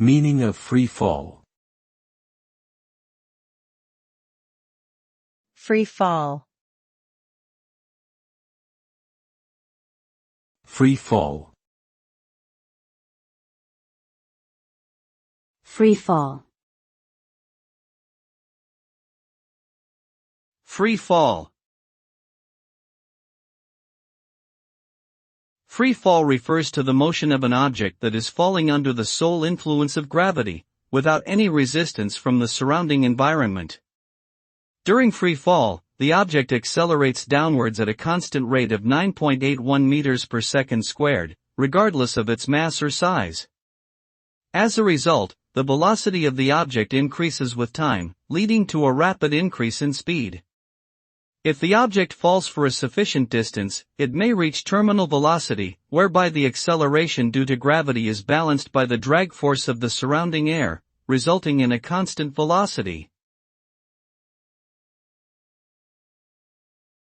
Meaning of free fall. Free fall. Free fall. Free fall. Free fall. Free fall refers to the motion of an object that is falling under the sole influence of gravity, without any resistance from the surrounding environment. During free fall, the object accelerates downwards at a constant rate of 9.81 meters per second squared, regardless of its mass or size. As a result, the velocity of the object increases with time, leading to a rapid increase in speed. If the object falls for a sufficient distance, it may reach terminal velocity, whereby the acceleration due to gravity is balanced by the drag force of the surrounding air, resulting in a constant velocity.